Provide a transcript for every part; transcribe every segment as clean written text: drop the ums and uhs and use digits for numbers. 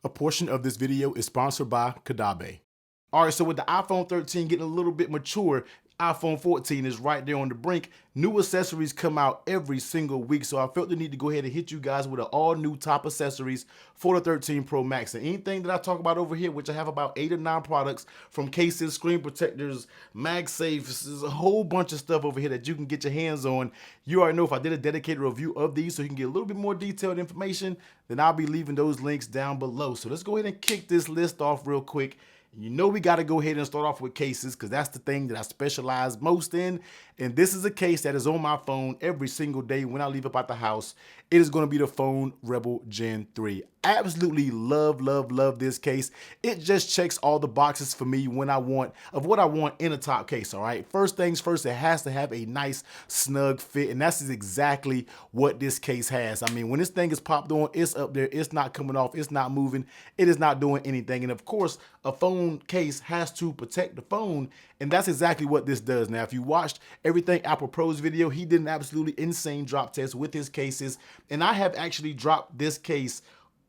A portion of this video is sponsored by Caudabe. All right, so with the iPhone 13 getting a little bit mature, iPhone 14 is right there on the brink. New accessories come out every single week, so I felt the need to go ahead and hit you guys with an all new top accessories for the 13 Pro Max. And anything that I talk about over here, which I have about 8 or 9 products, from cases, screen protectors, Magsafe, there's a whole bunch of stuff over here that you can get your hands on. You already know if I did a dedicated review of these so you can get a little bit more detailed information, then I'll be leaving those links down below. So let's go ahead and kick this list off real quick. You know we got to go ahead and start off with cases because that's the thing that I specialize most in. And this is a case that is on my phone every single day when I leave up out the house. It is going to be the Phone Rebel Gen 3. Absolutely love this case. It just checks all the boxes for me when what I want in a top case, all right? First things first, it has to have a nice snug fit, and that's exactly what this case has. I mean, when this thing is popped on, it's up there, it's not coming off, it's not moving, it is not doing anything. And of course, a phone case has to protect the phone, and that's exactly what this does. Now, if you watched everything AirPod Pros video, he did an absolutely insane drop test with his cases, and I have actually dropped this case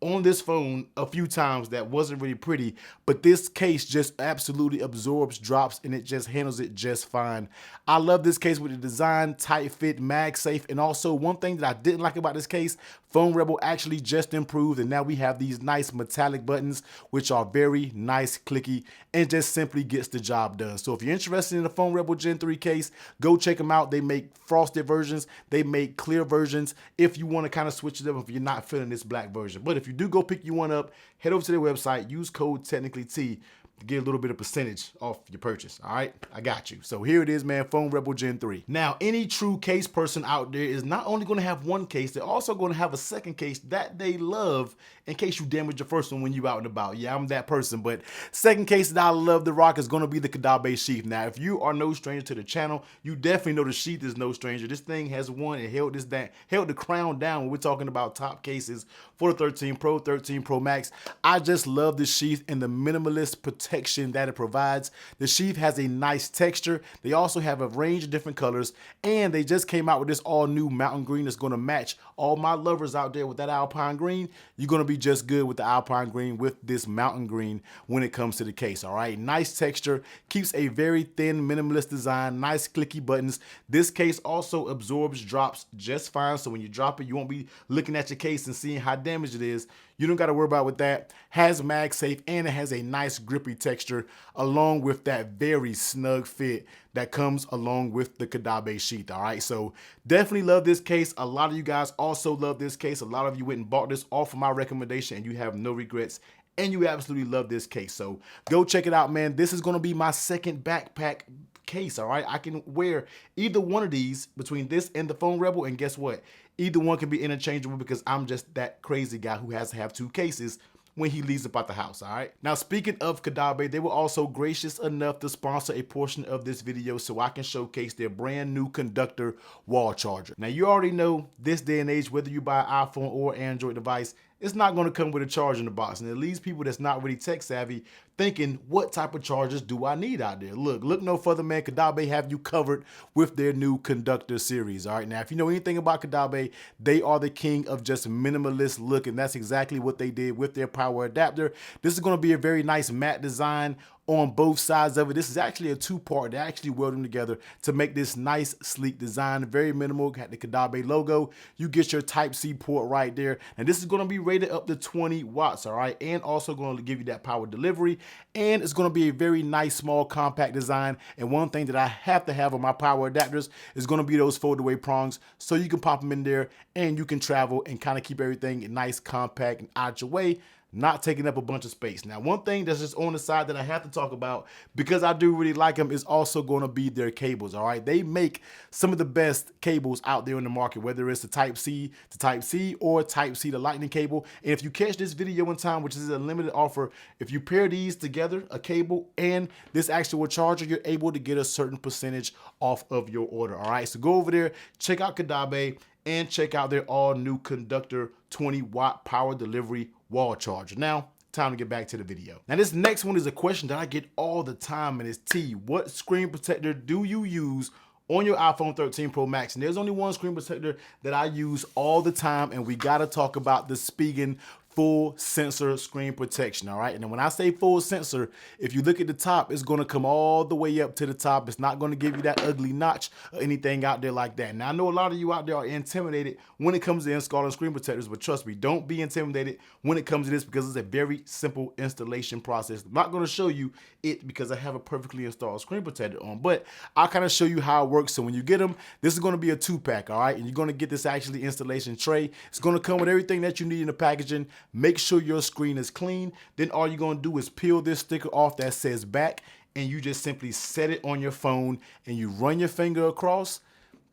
on this phone a few times that wasn't really pretty, but this case just absolutely absorbs drops and it just handles it just fine. I love this case with the design, tight fit, Magsafe, and also one thing that I didn't like about this case, Phone Rebel actually just improved, and now we have these nice metallic buttons, which are very nice, clicky, and just simply gets the job done. So if you're interested in the Phone Rebel Gen 3 case, go check them out. They make frosted versions, they make clear versions if you want to kind of switch it up if you're not feeling this black version. But if you do go pick you one up, head over to their website, use code TechnicallyT to get a little bit of percentage off your purchase. All right, I got you. So here it is, man, Phone Rebel Gen 3. Now, any true case person out there is not only going to have one case, they're also going to have a second case that they love in case you damage your first one when you out and about. Yeah, I'm that person. But second case that I love to rock is going to be the Caudabe Sheath. Now, if you are no stranger to the channel, you definitely know the Sheath is no stranger. This thing has won and held the crown down when we're talking about top cases for the 13 Pro, 13 Pro Max. I just love the Sheath and the minimalist protection that it provides. The Sheath has a nice texture. They also have a range of different colors, and they just came out with this all new mountain green that's going to match all my lovers out there with that alpine green. You're going to be just good with the alpine green with this mountain green when it comes to the case. All right, nice texture, keeps a very thin minimalist design, nice clicky buttons. This case also absorbs drops just fine, so when you drop it, you won't be looking at your case and seeing how damaged it is. You don't got to worry about with that. Has Magsafe, and it has a nice grippy texture along with that very snug fit that comes along with the Caudabe Sheath. All right, so definitely love this case. A lot of you guys also love this case. A lot of you went and bought this off of my recommendation and you have no regrets, and you absolutely love this case. So go check it out, man. This is going to be my second backpack case. All right, I can wear either one of these between this and the Phone Rebel, and guess what? Either one can be interchangeable because I'm just that crazy guy who has to have 2 cases when he leaves about the house. All right, now speaking of Caudabe, they were also gracious enough to sponsor a portion of this video so I can showcase their brand new Conductor wall charger. Now you already know this day and age, whether you buy an iPhone or Android device, it's not going to come with a charger in the box, and it leaves people that's not really tech savvy thinking, what type of chargers do I need out there? Look no further, man. Caudabe have you covered with their new Conductor series. All right, now if you know anything about Caudabe, they are the king of just minimalist look, and that's exactly what they did with their power adapter. This is going to be a very nice matte design on both sides of it. This is actually a 2-part. They actually weld them together to make this nice, sleek design. Very minimal. Got the Caudabe logo. You get your Type-C port right there. And this is going to be rated up to 20 watts, all right? And also going to give you that power delivery. And it's going to be a very nice, small, compact design. And one thing that I have to have on my power adapters is going to be those fold-away prongs, so you can pop them in there and you can travel and kind of keep everything nice, compact, and out your way, not taking up a bunch of space. Now, one thing that's just on the side that I have to talk about, because I do really like them, is also going to be their cables, all right? They make some of the best cables out there in the market, whether it's the Type-C to Type-C or Type-C to Lightning cable. And if you catch this video in time, which is a limited offer, if you pair these together, a cable and this actual charger, you're able to get a certain percentage off of your order, all right? So go over there, check out Caudabe, and check out their all new Conductor 20-watt power delivery wall charger. Now, time to get back to the video. Now, this next one is a question that I get all the time, and it's T, what screen protector do you use on your iPhone 13 Pro Max? And there's only one screen protector that I use all the time, and we gotta talk about the Spigen full sensor screen protection, all right? And then when I say full sensor, if you look at the top, it's gonna come all the way up to the top. It's not gonna give you that ugly notch or anything out there like that. Now, I know a lot of you out there are intimidated when it comes to installing screen protectors, but trust me, don't be intimidated when it comes to this because it's a very simple installation process. I'm not gonna show you it because I have a perfectly installed screen protector on, but I'll kind of show you how it works. So when you get them, this is gonna be a 2-pack, all right? And you're gonna get this actually installation tray. It's gonna come with everything that you need in the packaging. Make sure your screen is clean. Then all you're gonna do is peel this sticker off that says back, and you just simply set it on your phone and you run your finger across,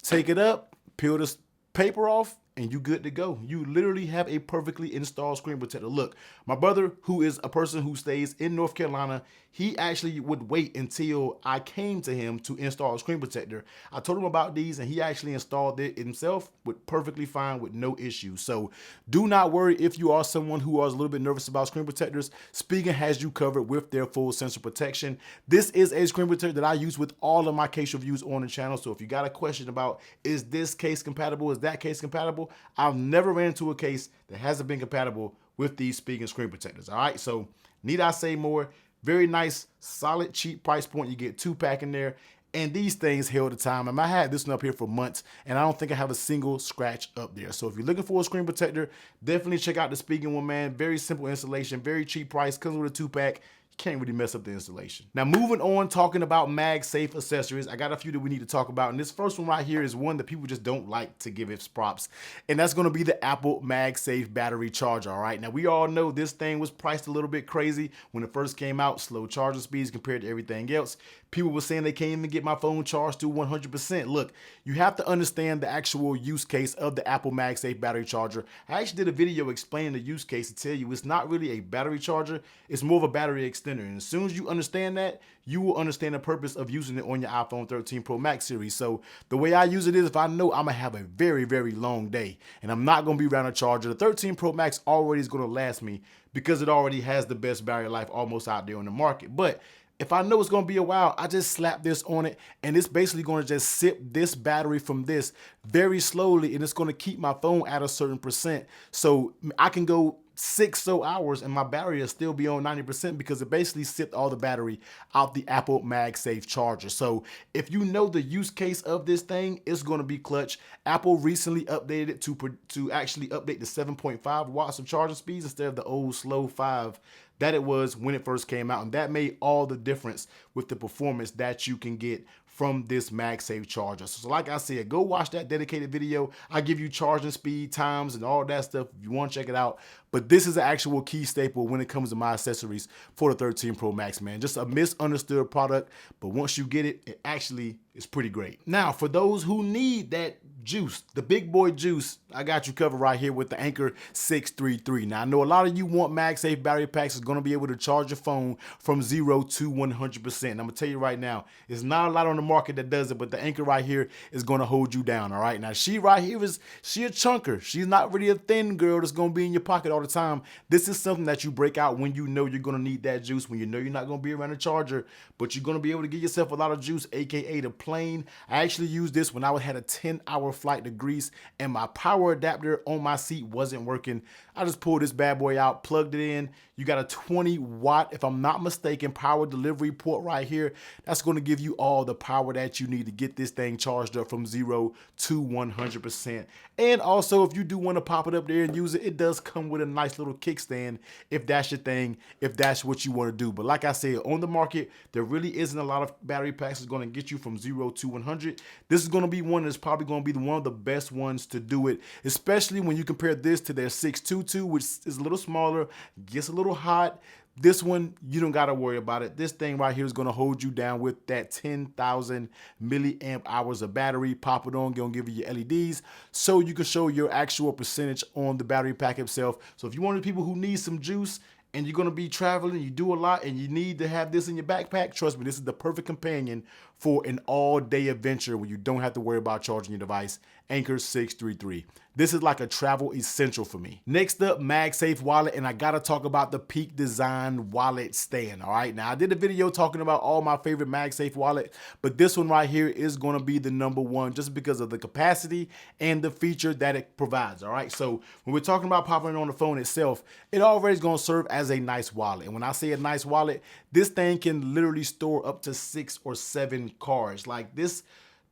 take it up, peel this paper off, and you good to go. You literally have a perfectly installed screen protector. Look, my brother, who is a person who stays in North Carolina, he actually would wait until I came to him to install a screen protector. I told him about these and he actually installed it himself with perfectly fine with no issues. So do not worry if you are someone who is a little bit nervous about screen protectors. Spigen has you covered with their full sensor protection. This is a screen protector that I use with all of my case reviews on the channel. So if you got a question about, is this case compatible, is that case compatible, I've never ran into a case that hasn't been compatible with these Spigen screen protectors. All right, so need I say more? Very nice, solid, cheap price point. You get 2-pack in there, and these things held the time. And I had this one up here for months, and I don't think I have a single scratch up there. So if you're looking for a screen protector, definitely check out the Spigen one, man. Very simple installation, very cheap price, comes with a 2-pack. Can't really mess up the installation. Now, moving on, talking about Magsafe accessories, I got a few that we need to talk about. And this first one right here is one that people just don't like to give its props. And that's gonna be the Apple Magsafe battery charger, all right? Now, we all know this thing was priced a little bit crazy when it first came out, slow charging speeds compared to everything else. People were saying they can't even get my phone charged to 100%. Look, you have to understand the actual use case of the Apple Magsafe battery charger. I actually did a video explaining the use case to tell you it's not really a battery charger, it's more of a battery extender. And as soon as you understand that, you will understand the purpose of using it on your iPhone 13 Pro Max series. So the way I use it is if I know I'm gonna have a very, very long day and I'm not gonna be around a charger, the 13 Pro Max already is gonna last me because it already has the best battery life almost out there on the market. But if I know it's gonna be a while, I just slap this on it and it's basically gonna just sip this battery from this very slowly and it's gonna keep my phone at a certain percent. So I can go 6 hours and my battery will still be on 90% because it basically sipped all the battery out the Apple Magsafe charger. So if you know the use case of this thing, it's gonna be clutch. Apple recently updated it to actually update the 7.5 watts of charging speeds instead of the old slow 5 that it was when it first came out. And that made all the difference with the performance that you can get from this Magsafe charger. So like I said, go watch that dedicated video. I give you charging speed, times, and all that stuff if you want to check it out. But this is an actual key staple when it comes to my accessories for the 13 Pro Max, man. Just a misunderstood product, but once you get it, it actually is pretty great. Now, for those who need that juice, the big boy juice, I got you covered right here with the Anker 633. Now, I know a lot of you want Magsafe battery packs that's gonna be able to charge your phone from 0 to 100%. I'm gonna tell you right now, there's not a lot on the market that does it, but the Anker right here is gonna hold you down, all right? Now, she right here she a chunker. She's not really a thin girl that's gonna be in your pocket all the time. This is something that you break out when you know you're gonna need that juice, when you know you're not gonna be around a charger, but you're gonna be able to get yourself a lot of juice, AKA the plane. I actually used this when I had a 10-hour flight to Greece and my power adapter on my seat wasn't working. I just pulled this bad boy out, plugged it in. You got a 20-watt, if I'm not mistaken, power delivery port right here. That's going to give you all the power that you need to get this thing charged up from 0 to 100%. And also, if you do want to pop it up there and use it, it does come with a nice little kickstand if that's your thing, if that's what you want to do. But like I said, on the market, there really isn't a lot of battery packs that's going to get you from 0 to 100. This is going to be one that's probably going to be one of the best ones to do it, especially when you compare this to their 622, which is a little smaller, gets a little hot. This one, you don't got to worry about it. This thing right here is going to hold you down with that 10,000 milliamp hours of battery. Pop it on, going to give you your LEDs so you can show your actual percentage on the battery pack itself. So if you're one of the people who need some juice and you're going to be traveling, you do a lot and you need to have this in your backpack, trust me, this is the perfect companion for an all-day adventure where you don't have to worry about charging your device. Anker 633. This is like a travel essential for me. Next up, Magsafe wallet, and I gotta talk about the Peak Design wallet stand, all right? Now, I did a video talking about all my favorite Magsafe wallet, but this one right here is gonna be the #1 just because of the capacity and the feature that it provides, all right? So when we're talking about popping it on the phone itself, it already is gonna serve as a nice wallet. And when I say a nice wallet, this thing can literally store up to 6 or 7 cards. Like this,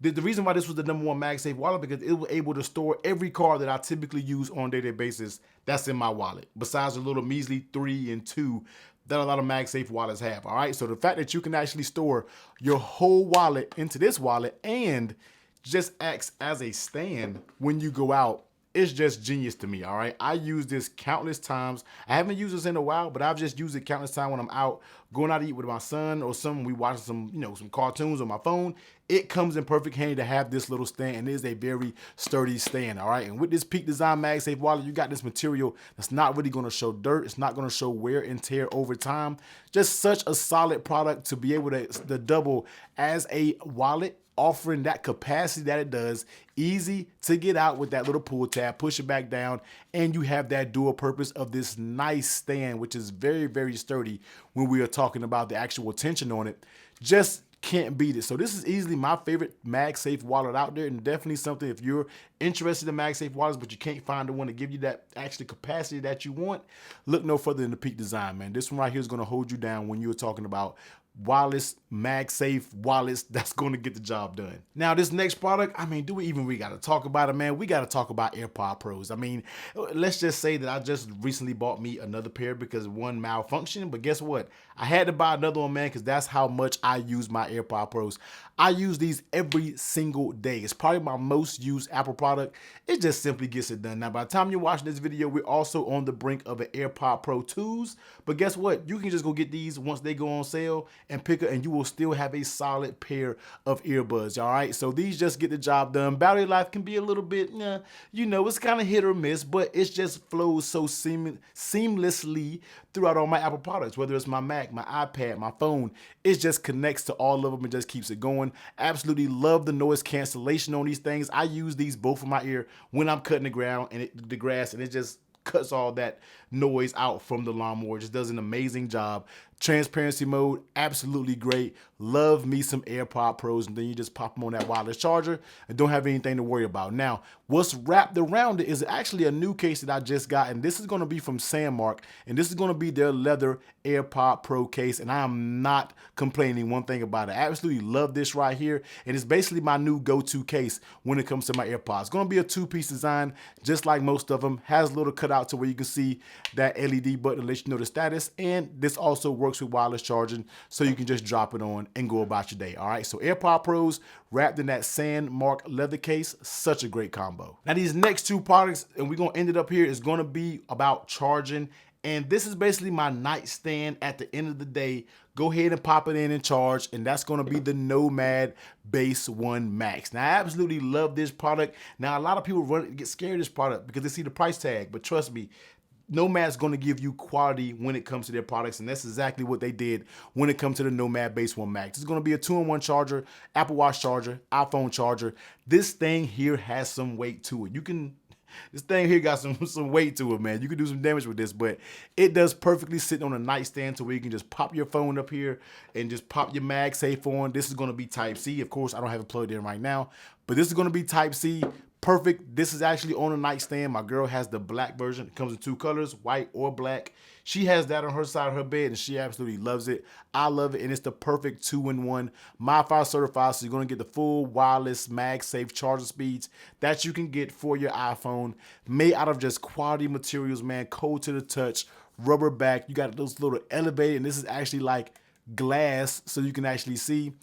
the reason why this was the #1 MagSafe wallet, because it was able to store every card that I typically use on a day-to-day basis that's in my wallet, besides the little measly 3 and 2 that a lot of MagSafe wallets have, all right? So the fact that you can actually store your whole wallet into this wallet and just acts as a stand when you go out, it's just genius to me, all right? I use this countless times. I haven't used this in a while, but I've just used it countless times when I'm out, going out to eat with my son or something. We watch some, some cartoons on my phone. It comes in perfect handy to have this little stand, and it is a very sturdy stand, all right? And with this Peak Design MagSafe wallet, you got this material that's not really gonna show dirt. It's not gonna show wear and tear over time. Just such a solid product to be able to double as a wallet, offering that capacity that it does, easy to get out with that little pull tab, push it back down, and you have that dual purpose of this nice stand, which is very, very sturdy when we are talking about the actual tension on it. Just can't beat it. So this is easily my favorite MagSafe wallet out there, and definitely something if you're interested in MagSafe wallets but you can't find the one to give you that actual capacity that you want, look no further than the Peak Design, man. This one right here is going to hold you down when you're talking about wireless MagSafe wallets that's going to get the job done. Now this next product, I mean, do we got to talk about it, man? We got to talk about AirPod Pros. I mean, let's just say that I just recently bought me another pair because one malfunctioned, but guess what? I had to buy another one, man, because that's how much I use my AirPod Pros. I use these every single day. It's probably my most used Apple product. It just simply gets it done. Now, by the time you're watching this video, we're also on the brink of an AirPod Pro 2s, but guess what? You can just go get these once they go on sale and pick it, and you will still have a solid pair of earbuds, all right? So these just get the job done. Battery life can be a little bit, it's kind of hit or miss, but it just flows so seamlessly throughout all my Apple products, whether it's my Mac, my iPad, my phone. It just connects to all of them and just keeps it going. Absolutely love the noise cancellation on these things. I use these both in my ear when I'm cutting the grass, and it just cuts all that noise out from the lawnmower. Just does an amazing job. Transparency mode, absolutely great. Love me some AirPod Pros, and then you just pop them on that wireless charger and don't have anything to worry about. Now, what's wrapped around it is actually a new case that I just got, and this is going to be from Sandmarc, and this is going to be their leather AirPod Pro case, and I am not complaining one thing about it. I absolutely love this right here, and it's basically my new go-to case when it comes to my AirPods. It's going to be a two-piece design, just like most of them. Has a little cutout to where you can see that LED button to let you know the status, and this also works with wireless charging, so you can just drop it on and go about your day. All right, so AirPod Pros wrapped in that Sandmarc leather case, such a great combo. Now these next two products, and we're gonna end it up here, is gonna be about charging, and this is basically my nightstand at the end of the day. Go ahead and pop it in and charge, and that's gonna be the Nomad Base One Max. Now I absolutely love this product. Now a lot of people get scared of this product because they see the price tag, but trust me, Nomad's going to give you quality when it comes to their products, and that's exactly what they did when it comes to the Nomad Base One Max. It's going to be a 2-in-1 charger, Apple Watch charger, iPhone charger. This thing here has some weight to it. This thing here got some weight to it, man. You can do some damage with this, but it does perfectly sit on a nightstand to where you can just pop your phone up here and just pop your MagSafe on. This is going to be Type-C. Of course, I don't have it plugged in right now, but this is going to be Type-C. Perfect. This is actually on a nightstand. My girl has the black version. It comes in 2 colors, white or black. She has that on her side of her bed, and she absolutely loves it. I love it, and it's the perfect 2-in-1. MiFi certified, so you're going to get the full wireless MagSafe charger speeds that you can get for your iPhone. Made out of just quality materials, man. Cold to the touch, rubber back. You got those little elevated, and this is actually like glass, so you can actually see.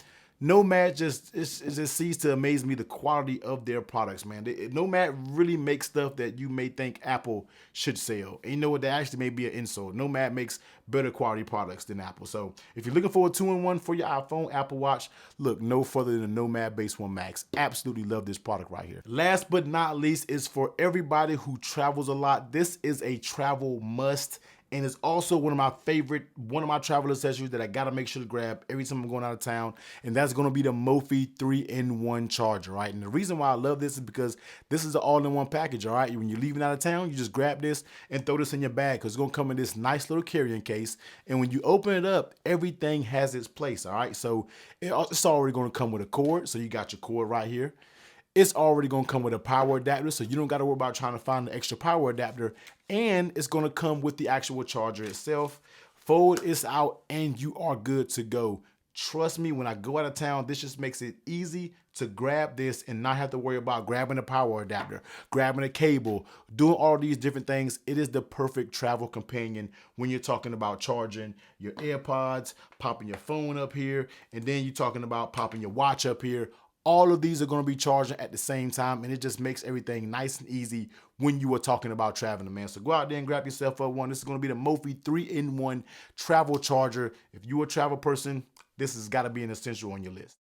Nomad just seems to amaze me, the quality of their products, man. Nomad really makes stuff that you may think Apple should sell. And you know what? That actually may be an insult. Nomad makes better quality products than Apple. So if you're looking for a 2-in-1 for your iPhone, Apple Watch, look no further than the Nomad Base One Max. Absolutely love this product right here. Last but not least is for everybody who travels a lot. This is a travel must And it's also one of my travel accessories that I gotta make sure to grab every time I'm going out of town. And that's gonna be the Mophie 3-in-1 charger, right? And the reason why I love this is because this is an all-in-one package, all right? When you're leaving out of town, you just grab this and throw this in your bag because it's gonna come in this nice little carrying case. And when you open it up, everything has its place, all right? So it's already gonna come with a cord. So you got your cord right here. It's already gonna come with a power adapter, so you don't gotta worry about trying to find the extra power adapter. And it's gonna come with the actual charger itself. Fold this out and you are good to go. Trust me, when I go out of town, this just makes it easy to grab this and not have to worry about grabbing a power adapter, grabbing a cable, doing all these different things. It is the perfect travel companion when you're talking about charging your AirPods, popping your phone up here, and then you're talking about popping your watch up here. All of these are going to be charging at the same time, and it just makes everything nice and easy when you are talking about traveling, man. So go out there and grab yourself up one. This is going to be the Mophie 3-in-1 travel charger. If you're a travel person, this has got to be an essential on your list.